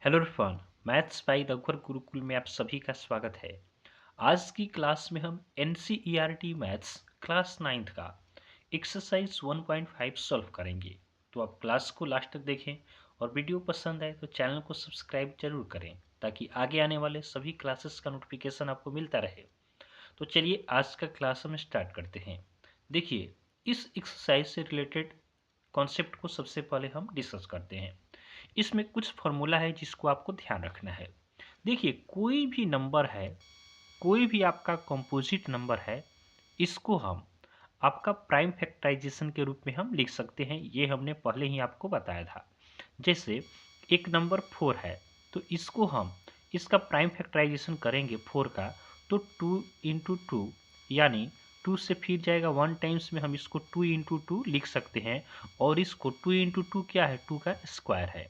Hello everyone, maths by रघुवर गुरुकुल में आप सभी का स्वागत है। आज की क्लास में हम एनसीईआरटी मैथ्स क्लास 9th का एक्सरसाइज 1.5 सॉल्व करेंगे। तो आप क्लास को लास्ट तक देखें और वीडियो पसंद आए तो चैनल को सब्सक्राइब जरूर करें ताकि आगे आने वाले सभी क्लासेस का नोटिफिकेशन आपको मिलता रहे। तो चलिए आज का क्लास हम स्टार्ट करते हैं। देखिए, इस एक्सरसाइज से रिलेटेड कॉन्सेप्ट को सबसे पहले हम डिस्कस करते हैं। इसमें कुछ फॉर्मूला है जिसको आपको ध्यान रखना है। देखिए, कोई भी नंबर है, कोई भी आपका कंपोजिट नंबर है, इसको हम आपका प्राइम फैक्टराइजेशन के रूप में हम लिख सकते हैं। ये हमने पहले ही आपको बताया था। जैसे एक नंबर 4 है, तो इसको हम इसका प्राइम फैक्टराइजेशन करेंगे 4 का, तो 2 इंटू टू, यानी 2 से फिर जाएगा 1 टाइम्स में हम इसको 2 इंटू टू लिख सकते हैं। और इसको 2 इंटू टू क्या है, 2 का स्क्वायर है।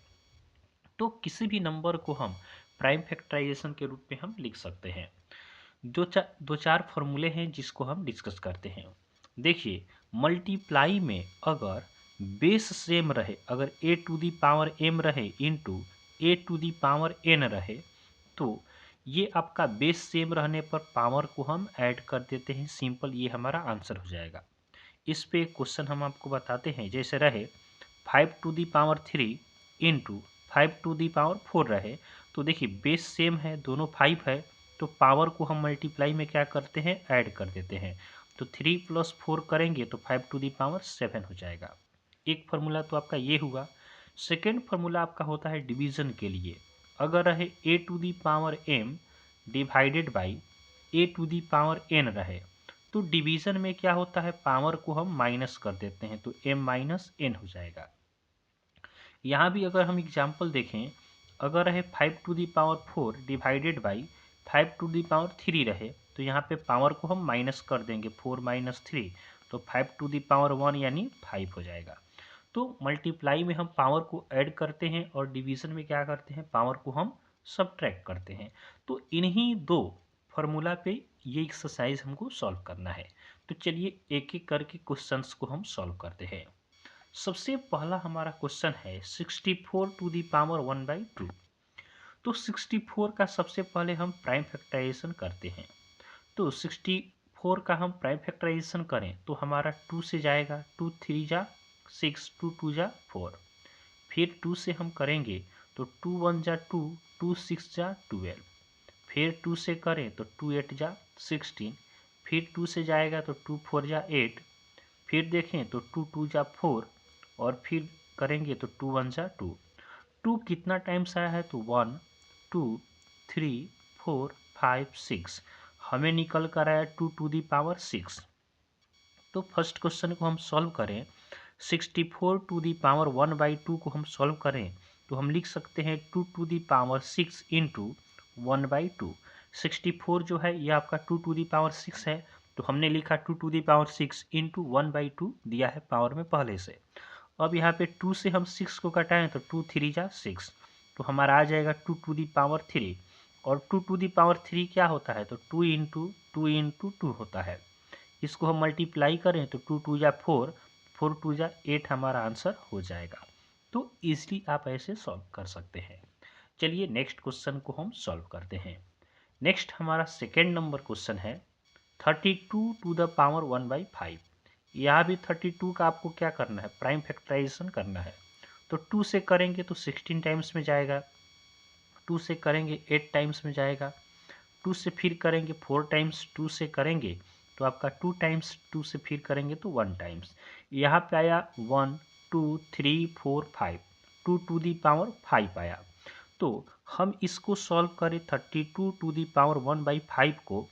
तो किसी भी नंबर को हम प्राइम फैक्टराइजेशन के रूप में हम लिख सकते हैं। दो चार फॉर्मूले हैं जिसको हम डिस्कस करते हैं। देखिए, मल्टीप्लाई में अगर बेस सेम रहे, अगर a to the power m रहे into a to the power n रहे, तो ये आपका बेस सेम रहने पर पावर को हम ऐड कर देते हैं। सिंपल, ये हमारा आंसर हो जाएगा। इस पे एक क्वेश्चन हम आपको बताते हैं। जैसे रहे 5 to the power 3 into 5 to the power 4 रहे, तो देखिए बेस सेम है, दोनों 5 है, तो पावर को हम मल्टीप्लाई में क्या करते हैं, ऐड कर देते हैं। तो 3 + 4 करेंगे तो 5 टू दी पावर 7 हो जाएगा। एक फार्मूला तो आपका ये हुआ। सेकेंड फार्मूला आपका होता है डिवीजन के लिए। अगर रहे a to the power m divided by a to the power n रहे, तो डिवीजन में क्या होता है, पावर को हम माइनस कर देते हैं, तो m माइनस एन हो जाएगा। यहाँ भी अगर हम एग्जाम्पल देखें, अगर रहे 5 to the power 4 divided by 5 to the power 3 रहे, तो यहाँ पे पावर को हम माइनस कर देंगे, 4 माइनस 3, तो 5 टू दी पावर 1 यानी 5 हो जाएगा। तो मल्टीप्लाई में हम पावर को ऐड करते हैं और डिवीजन में क्या करते हैं, पावर को हम सब्ट्रैक्ट करते हैं। तो इन्हीं दो फॉर्मूला पे ये एक्सरसाइज हमको सॉल्व करना है। तो चलिए एक एक करके क्वेश्चंस को हम सॉल्व करते हैं। सबसे पहला हमारा क्वेश्चन है 64 टू दी पावर 1/2। तो 64 का सबसे पहले हम प्राइम फैक्टराइजेशन करते हैं। तो 64 का हम प्राइम फैक्टराइजेशन करें तो हमारा 2 से जाएगा, 2 3 जा 6, 2 2 जा 4। फिर 2 से हम करेंगे तो 2 1 जा 2, 2 6 जा 12। फिर 2 से करें तो 2 8 जा 16। फिर 2 से जाएगा तो 2 4 जा 8। फिर देखें तो 2 2 जा 4। और फिर करेंगे तो 2 1 जा 2। 2 कितना टाइम्स आया है, तो 1 2 3 4 5 6। हमें निकल कर आया 2 टू दी पावर 6। तो फर्स्ट क्वेश्चन को हम सॉल्व करें, 64 टू दी पावर 1/2 को हम सॉल्व करें तो हम लिख सकते हैं 2 टू दी पावर 6 इंटू 1/2। 64 जो है ये आपका 2 टू दी पावर 6 है, तो हमने लिखा 2 टू दी पावर 6 इंटू 1/2 दिया है पावर में पहले से। अब यहाँ पे 2 से हम 6 को घटाएं तो 2 3 जा 6, तो हमारा आ जाएगा 2 टू दी पावर 3। और 2 टू दी पावर 3 क्या होता है, तो 2 इंटू 2 होता है। इसको हम मल्टीप्लाई करें तो 2 2 जा 4, 4 2 जा 8 हमारा आंसर हो जाएगा। तो इजली आप ऐसे सॉल्व कर सकते हैं। चलिए नेक्स्ट क्वेश्चन को हम सॉल्व करते हैं। नेक्स्ट हमारा सेकेंड नंबर क्वेश्चन है 32 टू द पावर 1/5। यहाँ भी 32 का आपको क्या करना है, प्राइम फैक्टराइजेशन करना है। तो 2 से करेंगे तो 16 टाइम्स में जाएगा, 2 से करेंगे 8 टाइम्स में जाएगा, 2 से फिर करेंगे 4 टाइम्स, 2 से करेंगे तो आपका 2 टाइम्स, 2 से फिर करेंगे तो 1 टाइम्स। यहाँ पे आया 1 2 3 4 5, 2 टू दी पावर 5 आया। तो हम इसको सॉल्व करें 32 टू दी पावर 1/5 को,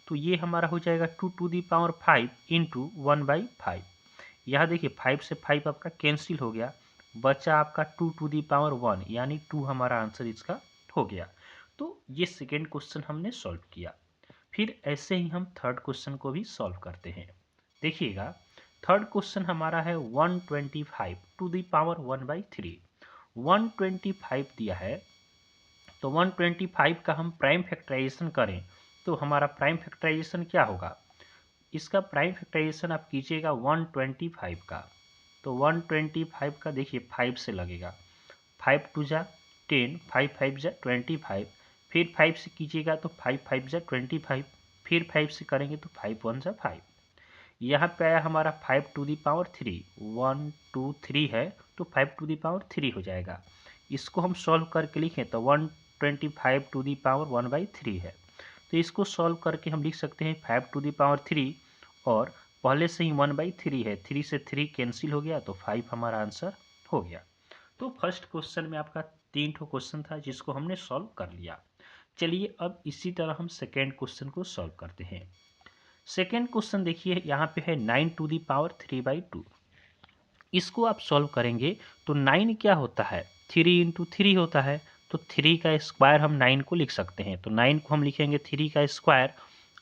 तो ये हमारा हो जाएगा 2 टू दी पावर 5 इंटू 1/5। यहाँ देखिए 5 से 5 आपका कैंसिल हो गया, बचा आपका 2 टू दी पावर 1, यानी 2 हमारा आंसर इसका हो गया। तो ये सेकेंड क्वेश्चन हमने सॉल्व किया। फिर ऐसे ही हम थर्ड क्वेश्चन को भी सॉल्व करते हैं। देखिएगा, थर्ड क्वेश्चन हमारा है 125 टू दी पावर 1/3। 125 दिया है, तो 125 का हम प्राइम फैक्टराइजेशन करें तो हमारा प्राइम फैक्टराइजेशन क्या होगा, इसका प्राइम फैक्टराइजेशन आप कीजिएगा 125 का। तो 125 का देखिए 5 से लगेगा, 5 2 जा 10, 5 5 जा 25, फिर 5 से कीजिएगा तो 5 5 जा 25, फिर 5 से करेंगे तो 5 1 जा 5। यहाँ पे आया हमारा 5 टू दी पावर 3, 1 2 3 है तो 5 टू दी पावर 3 हो जाएगा। इसको हम सॉल्व करके लिखें तो 125 टू दी पावर 1/3 है। तो इसको सॉल्व करके हम लिख सकते हैं 5 टू दी पावर 3, और पहले से ही 1/3 है, 3 से 3 कैंसिल हो गया तो 5 हमारा आंसर हो गया। तो फर्स्ट क्वेश्चन में आपका 3 ठो क्वेश्चन था जिसको हमने सॉल्व कर लिया। चलिए अब इसी तरह हम सेकेंड क्वेश्चन को सॉल्व करते हैं। सेकेंड क्वेश्चन देखिए यहाँ पे है 9 टू दी पावर 3/2। इसको आप सॉल्व करेंगे तो 9 क्या होता है, 3 इंटू 3 होता है, तो 3 का स्क्वायर हम 9 को लिख सकते हैं। तो 9 को हम लिखेंगे 3 का स्क्वायर,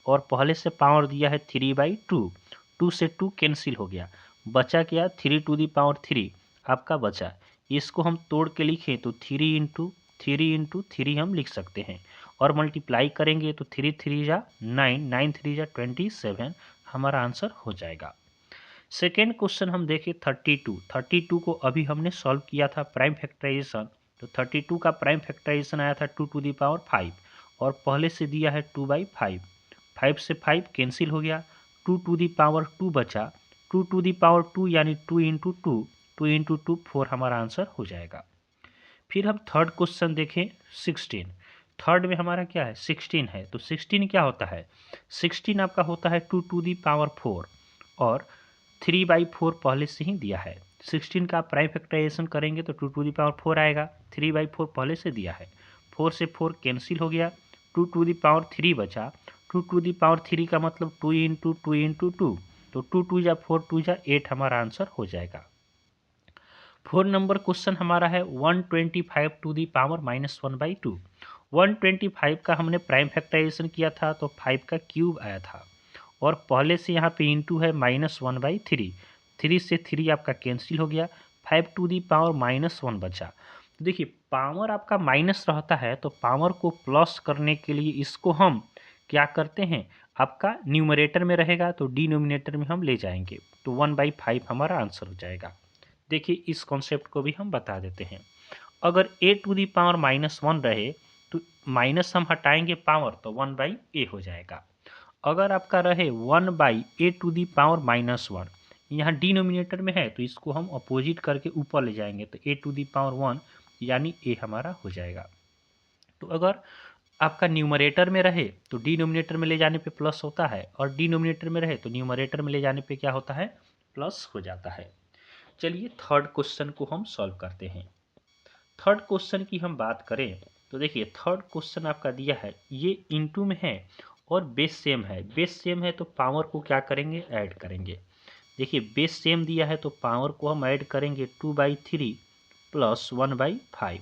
और पहले से पावर दिया है 3/2, 2 से 2 कैंसिल हो गया, बचा क्या 3 टू दी पावर 3 आपका बचा। इसको हम तोड़ के लिखें तो 3 इंटू 3 हम लिख सकते हैं, और मल्टीप्लाई करेंगे तो 3 3 जा 9, 9 3 जा 27 हमारा आंसर हो जाएगा। सेकेंड क्वेश्चन हम देखें 32 को अभी हमने सॉल्व किया था प्राइम फैक्टराइजेशन। तो 32 का प्राइम फैक्टराइजेशन आया था 2 टू दी पावर 5, और पहले से दिया है 2/5, 5 से 5 कैंसिल हो गया, 2 टू दी पावर 2 बचा, 2 टू दी पावर 2 यानी 2 इंटू 2, 2 इंटू 2 4 हमारा आंसर हो जाएगा। फिर हम थर्ड क्वेश्चन देखें 16। थर्ड में हमारा क्या है 16 है, तो 16 क्या होता है, 16 आपका होता है 2 टू दी पावर 4, और 3/4 पहले से ही दिया है। 16 का प्राइम फैक्टराइजेशन करेंगे तो 2 टू दी पावर 4 आएगा, 3/4 पहले से दिया है, 4 से 4 कैंसिल हो गया, 2 टू दी पावर 3 बचा, 2 टू दी पावर 3 का मतलब 2 इंटू 2 इंटू 2, तो 2 2 जा 4 2 जा 8 हमारा आंसर हो जाएगा। 4 नंबर क्वेश्चन हमारा है 125 टू दी पावर -1/2। 125 का हमने प्राइम फैक्टराइजेशन किया था तो 5 का क्यूब आया था, और पहले से यहाँ पे इंटू है -1/3, 3 से 3 आपका कैंसिल हो गया, 5 टू दी पावर -1 बचा। तो देखिए पावर आपका माइनस रहता है तो पावर को प्लस करने के लिए इसको हम क्या करते हैं, आपका न्यूमरेटर में रहेगा तो डिनोमिनेटर में हम ले जाएंगे, तो 1/5 हमारा आंसर हो जाएगा। देखिए इस कॉन्सेप्ट को भी हम बता देते हैं। अगर a टू दी पावर -1 रहे तो माइनस हम हटाएंगे पावर तो 1/a हो जाएगा। अगर आपका रहे 1/a टू दी पावर -1, यहाँ डिनोमिनेटर में है तो इसको हम अपोजिट करके ऊपर ले जाएंगे तो a टू दी पावर 1 यानी a हमारा हो जाएगा। तो अगर आपका न्यूमरेटर में रहे तो डिनोमिनेटर में ले जाने पे प्लस होता है, और डिनोमिनेटर में रहे तो न्यूमरेटर में ले जाने पे क्या होता है, प्लस हो जाता है। चलिए थर्ड क्वेश्चन को हम सॉल्व करते हैं। थर्ड क्वेश्चन की हम बात करें तो देखिए थर्ड क्वेश्चन आपका दिया है, ये इंटू में है और बेस सेम है, बेस सेम है तो पावर को क्या करेंगे, ऐड करेंगे। देखिए बेस सेम दिया है तो पावर को हम ऐड करेंगे 2/3 प्लस 1/5।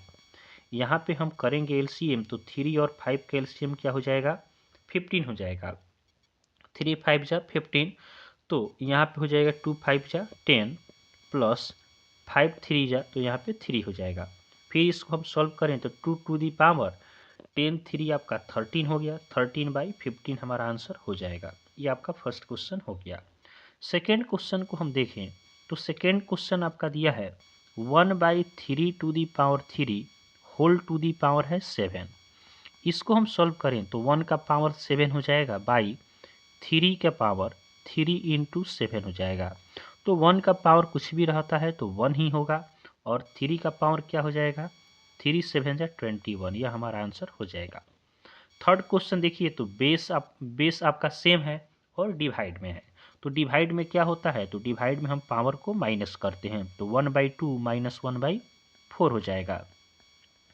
यहाँ पे हम करेंगे एलसीएम तो 3 और 5 का एलसीएम क्या हो जाएगा, 15 हो जाएगा, 3 5 जा 15, तो यहाँ पे हो जाएगा 2 5 जा 10 प्लस 5 3 जा तो यहाँ पे 3 हो जाएगा। फिर इसको हम सॉल्व करें तो 2 टू दी पावर 10 3 आपका 13 हो गया, 13/15 हमारा आंसर हो जाएगा। ये आपका फर्स्ट क्वेश्चन हो गया। सेकेंड क्वेश्चन को हम देखें तो सेकेंड क्वेश्चन आपका दिया है 1/3 to the power 3 whole to the power है 7। इसको हम सॉल्व करें तो 1 का पावर 7 हो जाएगा बाई 3 का पावर 3 इंटू 7 हो जाएगा। तो 1 का पावर कुछ भी रहता है तो 1 ही होगा, और 3 का पावर क्या हो जाएगा, 3 7 जा 21, यह हमारा आंसर हो जाएगा। थर्ड क्वेश्चन देखिए तो बेस आपका सेम है और डिवाइड में है, तो डिवाइड में क्या होता है, तो डिवाइड में हम पावर को माइनस करते हैं तो 1/2 माइनस 1/4 हो जाएगा।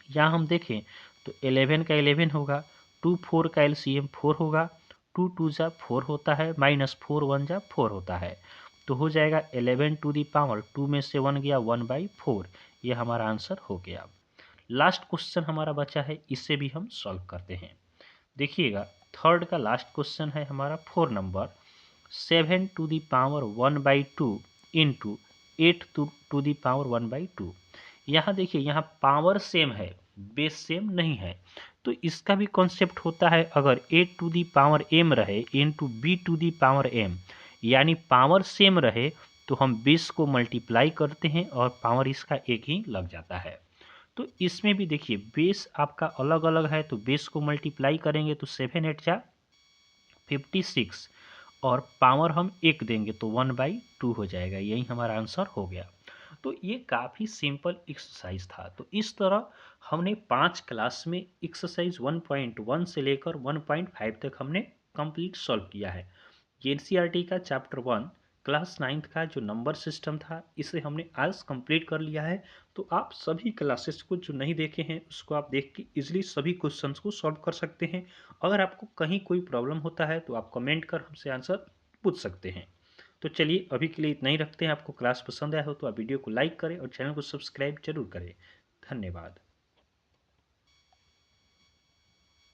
यहाँ हम देखें तो 11 का 11 होगा, 2 4 का एलसीएम 4 होगा, 2 2 जा 4 होता है, -4 1 जा 4 होता है, तो हो जाएगा 11 टू दी पावर 2 में से 1 गया 1/4, यह हमारा आंसर हो गया। लास्ट क्वेश्चन हमारा बचा है, इसे भी हम सॉल्व करते हैं। देखिएगा थर्ड का लास्ट क्वेश्चन है हमारा 4 number, 7 to the power 1/2 into 8 to the power 1/2। यहाँ देखिए यहाँ पावर सेम है, बेस सेम नहीं है, तो इसका भी कॉन्सेप्ट होता है, अगर a to the power m रहे into b to the power m, यानी पावर सेम रहे तो हम बेस को मल्टीप्लाई करते हैं और पावर इसका एक ही लग जाता है। तो इसमें भी देखिए बेस आपका अलग अलग है, तो बेस को मल्टीप्लाई करेंगे तो 7 8 जा 56 और पावर हम 1 देंगे तो 1/2 हो जाएगा। यही हमारा आंसर हो गया। तो ये काफ़ी सिंपल एक्सरसाइज था। तो इस तरह हमने 5 क्लास में एक्सरसाइज 1.1 से लेकर 1.5 तक हमने कंप्लीट सॉल्व किया है। एनसीईआरटी का चैप्टर 1 क्लास 9th का जो नंबर सिस्टम था इसे हमने आज कंप्लीट कर लिया है। तो आप सभी क्लासेस को जो नहीं देखे हैं उसको आप देख के इजीली सभी क्वेश्चंस को सॉल्व कर सकते हैं। अगर आपको कहीं कोई प्रॉब्लम होता है तो आप कमेंट कर हमसे आंसर पूछ सकते हैं। तो चलिए अभी के लिए इतना ही रखते हैं। आपको क्लास पसंद आया हो तो आप वीडियो को लाइक करें और चैनल को सब्सक्राइब जरूर करें। धन्यवाद।